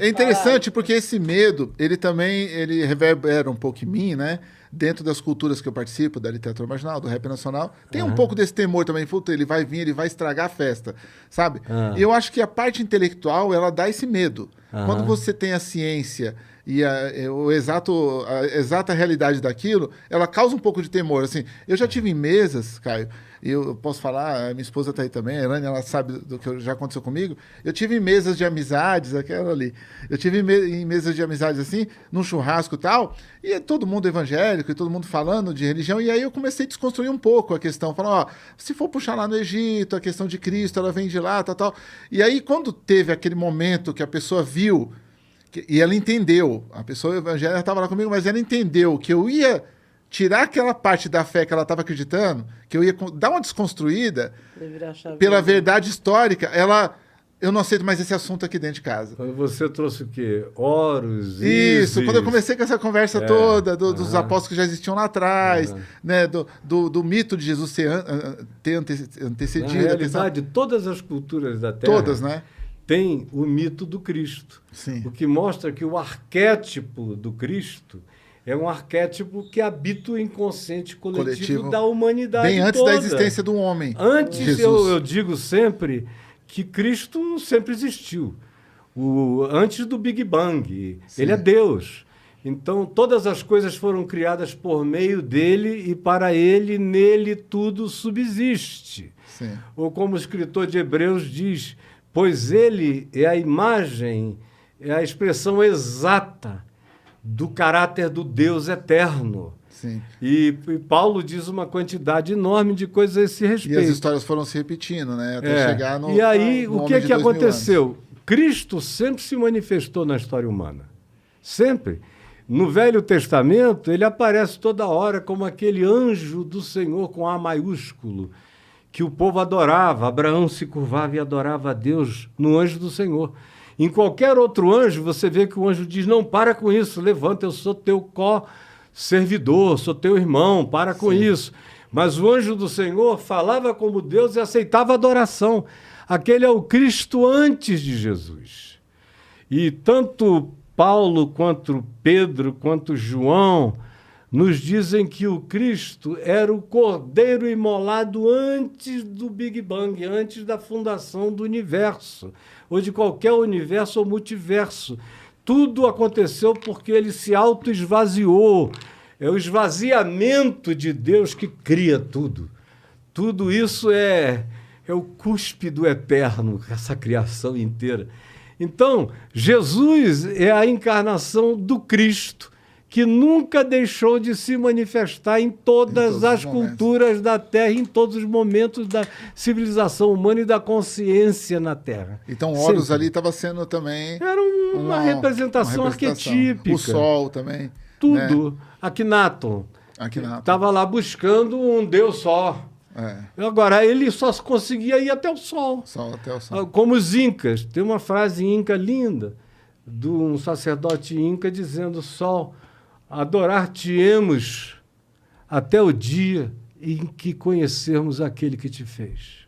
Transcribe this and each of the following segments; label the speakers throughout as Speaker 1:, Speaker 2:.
Speaker 1: É interessante porque esse medo, ele reverbera um pouco em mim, né? Dentro das culturas que eu participo, da literatura marginal, do rap nacional, tem um pouco desse temor também. Puta, ele vai vir, ele vai estragar a festa, sabe? E eu acho que a parte intelectual, ela dá esse medo. Quando você tem a ciência e a exata realidade daquilo, ela causa um pouco de temor. Assim, eu já tive em mesas, Caio, e eu posso falar, a minha esposa está aí também, a Elane, ela sabe do que já aconteceu comigo. Eu tive em mesas de amizades, aquela ali. Eu tive em mesas de amizades assim, num churrasco e tal, e é todo mundo evangélico, e todo mundo falando de religião, e aí eu comecei a desconstruir um pouco a questão, falando, ó, se for puxar lá no Egito, a questão de Cristo, ela vem de lá, tal, tal. E aí, quando teve aquele momento que a pessoa viu, e ela entendeu, a pessoa evangélica estava lá comigo, mas ela entendeu que eu ia tirar aquela parte da fé que ela estava acreditando, que eu ia dar uma desconstruída pela verdade histórica, eu não aceito mais esse assunto aqui dentro de casa.
Speaker 2: Quando você trouxe o quê? Horus,
Speaker 1: Isso,
Speaker 2: Ísis.
Speaker 1: quando eu comecei com essa conversa toda dos apóstolos que já existiam lá atrás, né, do mito de Jesus ter antecedido.
Speaker 2: Na realidade, todas as culturas da Terra
Speaker 1: todas, né?
Speaker 2: Têm o mito do Cristo.
Speaker 1: Sim.
Speaker 2: O que mostra que o arquétipo do Cristo é um arquétipo que habita o inconsciente coletivo da humanidade
Speaker 1: bem antes
Speaker 2: toda.
Speaker 1: da existência do homem.
Speaker 2: Antes, eu digo sempre que Cristo sempre existiu. Antes do Big Bang. Sim. Ele é Deus. Então, todas as coisas foram criadas por meio dele e para ele, nele, tudo subsiste.
Speaker 1: Sim.
Speaker 2: Ou como o escritor de Hebreus diz, pois ele é a imagem, é a expressão exata do caráter do Deus eterno.
Speaker 1: Sim.
Speaker 2: E Paulo diz uma quantidade enorme de coisas a esse respeito.
Speaker 1: E as histórias foram se repetindo, né? Até chegar no.
Speaker 2: E aí, o que aconteceu?
Speaker 1: Anos.
Speaker 2: Cristo sempre se manifestou na história humana. Sempre. No Velho Testamento, ele aparece toda hora como aquele anjo do Senhor com A maiúsculo, que o povo adorava. Abraão se curvava e adorava a Deus no anjo do Senhor. Em qualquer outro anjo, você vê que o anjo diz, não, para com isso, levanta, eu sou teu co-servidor, sou teu irmão, para com isso. Mas o anjo do Senhor falava como Deus e aceitava adoração. Aquele é o Cristo antes de Jesus. E tanto Paulo, quanto Pedro, quanto João, nos dizem que o Cristo era o Cordeiro imolado antes do Big Bang, antes da fundação do universo, ou de qualquer universo ou multiverso. Tudo aconteceu porque ele se auto-esvaziou. É o esvaziamento de Deus que cria tudo. Tudo isso é o cuspe do eterno, essa criação inteira. Então, Jesus é a encarnação do Cristo, que nunca deixou de se manifestar em todas as culturas da Terra, em todos os momentos da civilização humana e da consciência na Terra.
Speaker 1: Então, Horus ali estava sendo também...
Speaker 2: Era uma representação arquetípica.
Speaker 1: O Sol também.
Speaker 2: Tudo.
Speaker 1: Né?
Speaker 2: Akhenaton. Estava lá buscando um Deus só. Agora, ele só conseguia ir até o Sol.
Speaker 1: Até o Sol.
Speaker 2: Como os Incas. Tem uma frase inca linda de um sacerdote inca dizendo, Sol, adorar-te-emos até o dia em que conhecermos aquele que te fez.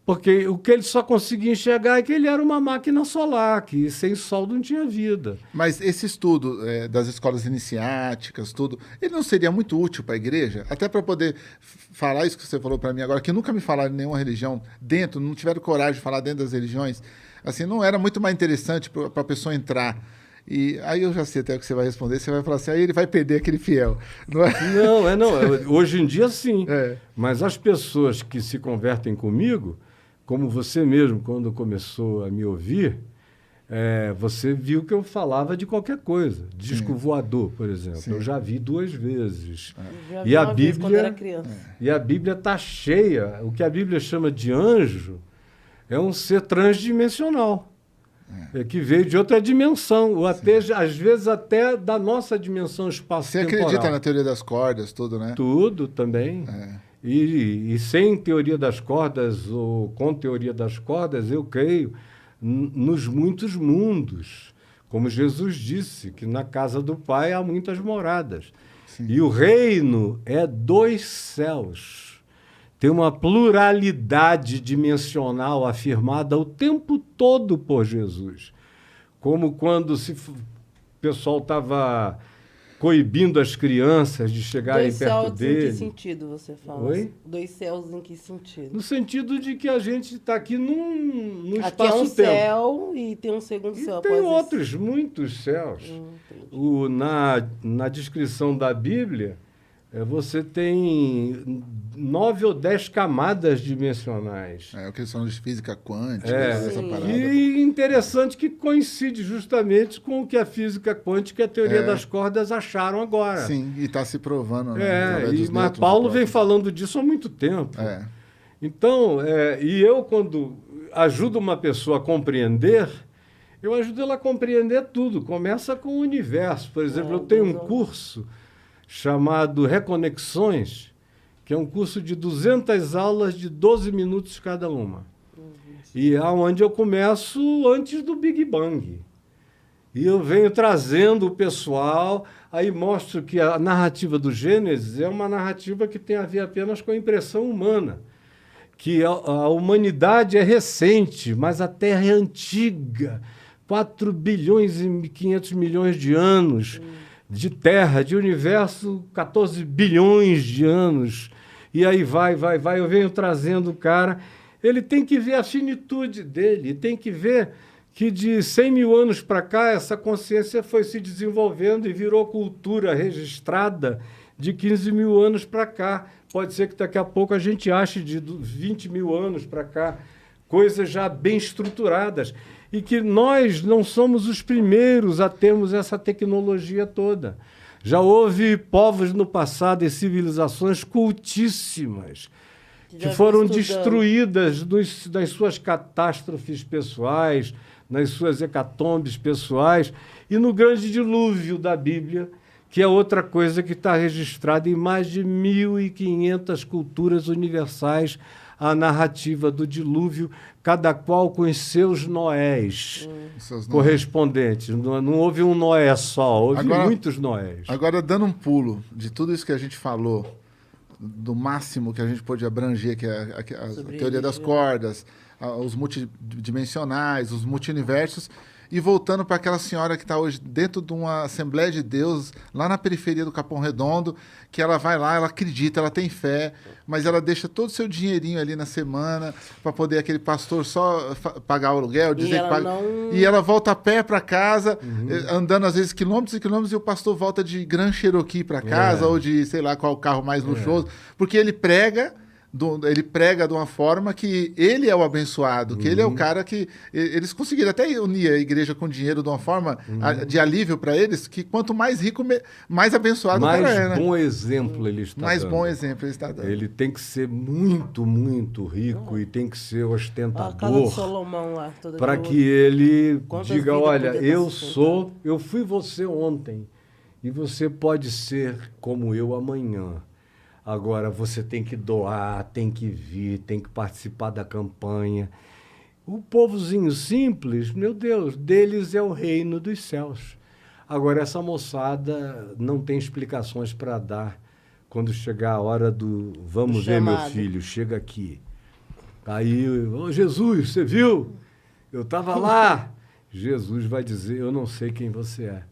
Speaker 2: Porque o que ele só conseguia enxergar é que ele era uma máquina solar, que sem sol não tinha vida.
Speaker 1: Mas esse estudo das escolas iniciáticas, tudo, ele não seria muito útil para a igreja? Até para poder falar isso que você falou para mim agora, que nunca me falaram em nenhuma religião dentro, não tiveram coragem de falar dentro das religiões. Assim, não era muito mais interessante para a pessoa entrar. E aí eu já sei até o que você vai responder, você vai falar assim, aí ele vai perder aquele fiel. Não é?
Speaker 2: Não. Hoje em dia, sim. Mas as pessoas que se convertem comigo, como você mesmo, quando começou a me ouvir, você viu que eu falava de qualquer coisa. Disco voador, por exemplo. Sim. Eu já vi 2 vezes. E a Bíblia, quando era criança. E a Bíblia está cheia. O que a Bíblia chama de anjo é um ser transdimensional. Que veio de outra dimensão, ou até, às vezes até da nossa dimensão espaço-temporal.
Speaker 1: Você acredita na teoria das cordas, tudo, né?
Speaker 2: Tudo também. E sem teoria das cordas, ou com teoria das cordas, eu creio nos muitos mundos. Como Jesus disse, que na casa do Pai há muitas moradas. Sim. E o reino é 2 céus. Tem uma pluralidade dimensional afirmada o tempo todo por Jesus. como quando o pessoal estava coibindo as crianças de chegarem
Speaker 3: Dois
Speaker 2: perto
Speaker 3: céus
Speaker 2: dele.
Speaker 3: em que sentido você fala?
Speaker 2: Oi?
Speaker 3: Dois céus em que sentido?
Speaker 2: No sentido de que a gente está aqui num
Speaker 3: Aqui é um
Speaker 2: espaço-tempo.
Speaker 3: céu e tem um segundo
Speaker 2: E
Speaker 3: céu.
Speaker 2: tem
Speaker 3: após
Speaker 2: outros, muitos céus.
Speaker 3: Entendi.
Speaker 2: Na descrição da Bíblia, você tem 9 ou 10 camadas dimensionais.
Speaker 1: É, a questão de física quântica,
Speaker 2: É,
Speaker 1: essa
Speaker 3: Sim.
Speaker 1: parada.
Speaker 2: e interessante que coincide justamente com o que a física quântica e a teoria das cordas acharam agora.
Speaker 1: Sim, e está se provando, né? através dos
Speaker 2: Mas
Speaker 1: nêutrons
Speaker 2: Paulo
Speaker 1: do
Speaker 2: vem
Speaker 1: próprio.
Speaker 2: falando disso há muito tempo.
Speaker 1: É.
Speaker 2: Então, e eu, quando ajudo uma pessoa a compreender, eu ajudo ela a compreender tudo. Começa com o universo. Por exemplo, eu tenho um curso chamado Reconexões, que é um curso de 200 aulas de 12 minutos cada uma. E é onde eu começo antes do Big Bang. E eu venho trazendo o pessoal, aí mostro que a narrativa do Gênesis é uma narrativa que tem a ver apenas com a impressão humana. Que a humanidade é recente, mas a Terra é antiga. 4 bilhões e 500 milhões de anos de Terra, de universo, 14 bilhões de anos. E aí vai. Eu venho trazendo o cara. Ele tem que ver a finitude dele, tem que ver que de 100 mil anos para cá, essa consciência foi se desenvolvendo e virou cultura registrada de 15 mil anos para cá. Pode ser que daqui a pouco a gente ache de 20 mil anos para cá coisas já bem estruturadas. E que nós não somos os primeiros a termos essa tecnologia toda. Já houve povos no passado e civilizações cultíssimas que foram destruídas das suas catástrofes pessoais, nas suas hecatombes pessoais, e no grande dilúvio da Bíblia, que é outra coisa que está registrada em mais de 1.500 culturas universais, a narrativa do dilúvio, cada qual com os seus Noés correspondentes. Não houve um Noé só, houve muitos Noés.
Speaker 1: Agora, dando um pulo de tudo isso que a gente falou, do máximo que a gente pôde abranger, que é a teoria das cordas, os multidimensionais, os multiuniversos, e voltando para aquela senhora que está hoje dentro de uma Assembleia de Deus, lá na periferia do Capão Redondo, que ela vai lá, ela acredita, ela tem fé, mas ela deixa todo o seu dinheirinho ali na semana para poder aquele pastor só pagar o aluguel, dizer que paga. E ela volta a pé para casa, andando às vezes quilômetros e quilômetros, e o pastor volta de Grand Cherokee para casa, ou de sei lá qual carro mais luxuoso, porque ele prega de uma forma que ele é o abençoado, que ele é o cara que... Eles conseguiram até unir a igreja com dinheiro de uma forma de alívio para eles, que quanto mais rico, mais abençoado o cara é, né?
Speaker 2: Mais bom exemplo ele está
Speaker 1: mais
Speaker 2: dando.
Speaker 1: bom exemplo ele está dando.
Speaker 2: Ele tem que ser muito, muito rico e tem que ser
Speaker 3: A casa de
Speaker 2: ostentador
Speaker 3: Salomão lá.
Speaker 2: para que ele
Speaker 3: Quantas
Speaker 2: diga,
Speaker 3: vidas
Speaker 2: olha,
Speaker 3: poder
Speaker 2: eu fui você ontem e você pode ser como eu amanhã. Agora, você tem que doar, tem que vir, tem que participar da campanha. O povozinho simples, meu Deus, deles é o reino dos céus. Agora, essa moçada não tem explicações para dar quando chegar a hora do vamos ver, meu filho, chega aqui. Aí, Jesus, você viu? Eu estava lá. Jesus vai dizer, eu não sei quem você é.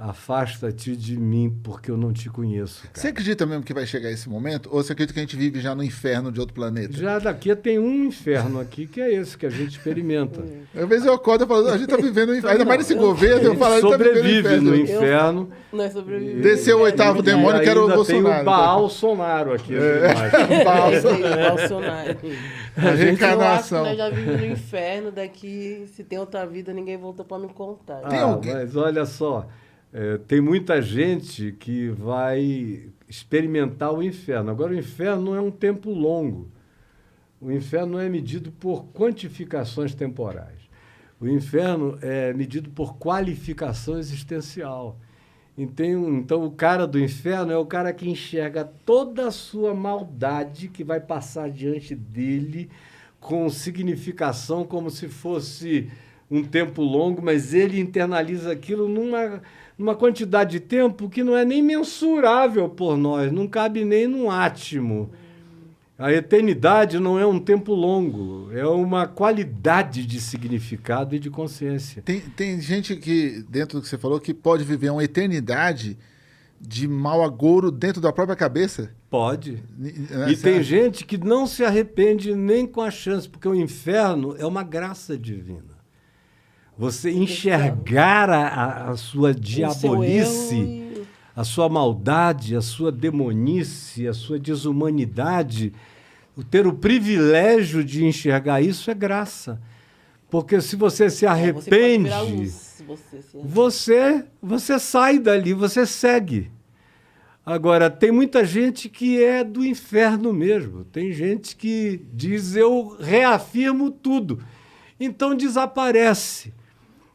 Speaker 2: Afasta-te de mim, porque eu não te conheço, cara.
Speaker 1: Você acredita mesmo que vai chegar esse momento? Ou você acredita que a gente vive já no inferno de outro planeta?
Speaker 2: Já daqui tem um inferno aqui, que é esse que a gente experimenta.
Speaker 1: Às vezes eu acordo e falo, a gente tá vivendo no inferno. Ainda mais nesse governo, eu falo, a gente tá vivendo
Speaker 2: sobrevive no inferno.
Speaker 3: Nós sobrevivemos.
Speaker 1: Desceu o oitavo demônio, que era o Bolsonaro.
Speaker 2: Tem o Baalsonaro aqui.
Speaker 3: Bolsonaro.
Speaker 1: A
Speaker 3: Eu acho que
Speaker 1: reencarnação.
Speaker 3: nós já vivemos no inferno, daqui, se tem outra vida, ninguém voltou para me contar.
Speaker 1: Tem alguém-
Speaker 2: Mas olha só, tem muita gente que vai experimentar o inferno. Agora, o inferno não é um tempo longo. O inferno não é medido por quantificações temporais. O inferno é medido por qualificação existencial. Então, o cara do inferno é o cara que enxerga toda a sua maldade que vai passar diante dele com significação como se fosse um tempo longo, mas ele internaliza aquilo numa quantidade de tempo que não é nem mensurável por nós, não cabe nem num átimo. A eternidade não é um tempo longo, é uma qualidade de significado e de consciência.
Speaker 1: Tem gente que, dentro do que você falou, que pode viver uma eternidade de mau agouro dentro da própria cabeça?
Speaker 2: Pode.
Speaker 1: Né?
Speaker 2: E tem gente que não se arrepende nem com a chance, porque o inferno é uma graça divina. Você enxergar a sua diabolice, a sua maldade, a sua demonice, a sua desumanidade, ter o privilégio de enxergar isso é graça. Porque se você se arrepende, você sai dali, você segue. Agora, tem muita gente que é do inferno mesmo. Tem gente que diz, eu reafirmo tudo. Então desaparece.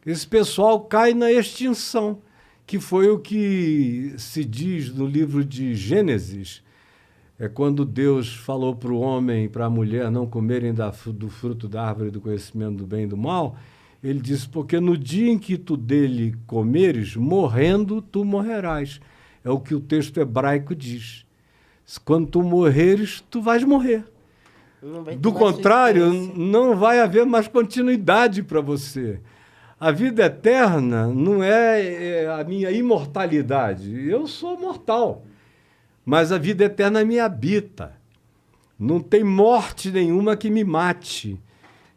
Speaker 2: Esse pessoal cai na extinção, que foi o que se diz no livro de Gênesis. É quando Deus falou para o homem e para a mulher não comerem do fruto da árvore do conhecimento do bem e do mal. Ele disse, porque no dia em que tu dele comeres, morrendo, tu morrerás. É o que o texto hebraico diz. Quando tu morreres, tu vais morrer. Do contrário, não vai haver mais continuidade para você. A vida eterna não é a minha imortalidade. Eu sou mortal, mas a vida eterna me habita. Não tem morte nenhuma que me mate.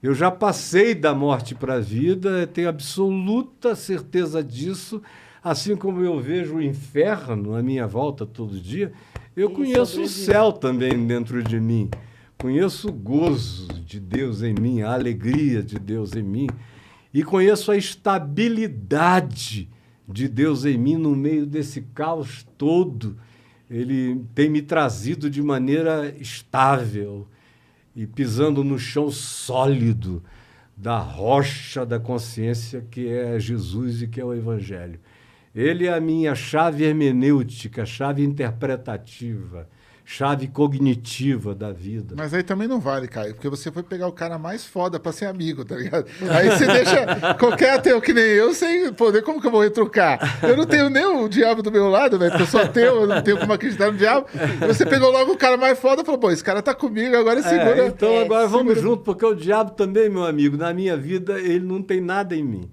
Speaker 2: Eu já passei da morte para a vida, tenho absoluta certeza disso. Assim como eu vejo o inferno à minha volta todo dia, eu conheço o céu também dentro de mim. Conheço o gozo de Deus em mim, a alegria de Deus em mim. E conheço a estabilidade de Deus em mim no meio desse caos todo. Ele tem me trazido de maneira estável e pisando no chão sólido da rocha da consciência que é Jesus e que é o Evangelho. Ele é a minha chave hermenêutica, chave interpretativa, chave cognitiva da vida.
Speaker 1: Mas aí também não vale, Caio, porque você foi pegar o cara mais foda pra ser amigo, tá ligado? Aí você deixa qualquer ateu que nem eu sem poder, como que eu vou retrucar? Eu não tenho nem o diabo do meu lado, velho, porque eu sou ateu, eu não tenho como acreditar no diabo. Você pegou logo o cara mais foda e falou, pô, esse cara tá comigo, agora segura.
Speaker 2: Então agora vamos junto, porque o diabo também, meu amigo, na minha vida, ele não tem nada em mim.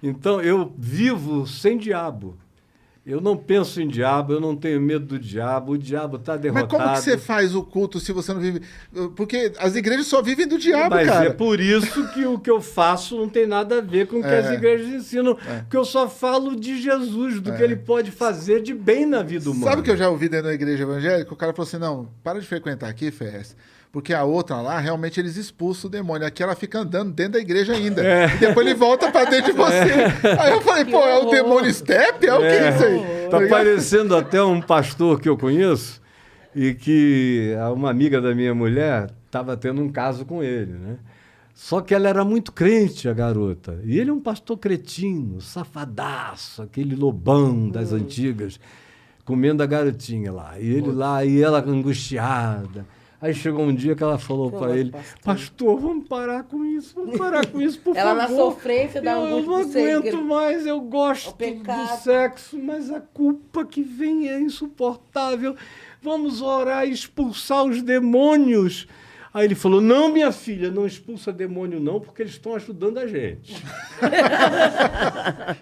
Speaker 2: Então, eu vivo sem diabo. Eu não penso em diabo, eu não tenho medo do diabo, o diabo está derrotado.
Speaker 1: Mas como que você faz o culto se você não vive... Porque as igrejas só vivem do diabo, cara.
Speaker 2: Mas é por isso que o que eu faço não tem nada a ver com o que as igrejas ensinam. Porque eu só falo de Jesus, do que ele pode fazer de bem na vida humana.
Speaker 1: Sabe o que eu já ouvi dentro da igreja evangélica? O cara falou assim, não, para de frequentar aqui, Ferrez. Porque a outra lá, realmente, eles expulsam o demônio. Aqui ela fica andando dentro da igreja ainda. E depois ele volta pra dentro de você. Aí eu falei, pô, é o demônio step? É o que isso aí?
Speaker 2: Tá parecendo até um pastor que eu conheço e que uma amiga da minha mulher estava tendo um caso com ele, né? Só que ela era muito crente, a garota. E ele é um pastor cretino, safadaço, aquele lobão das antigas, comendo a garotinha lá. E ele lá, e ela angustiada. Aí chegou um dia que ela falou para ele, pastor, vamos parar com isso, por favor.
Speaker 3: Ela na sofrência da angústia.
Speaker 2: Eu não aguento mais, eu gosto do sexo, mas a culpa que vem é insuportável. Vamos orar e expulsar os demônios. Aí ele falou, não, minha filha, não expulsa demônio não, porque eles estão ajudando a gente.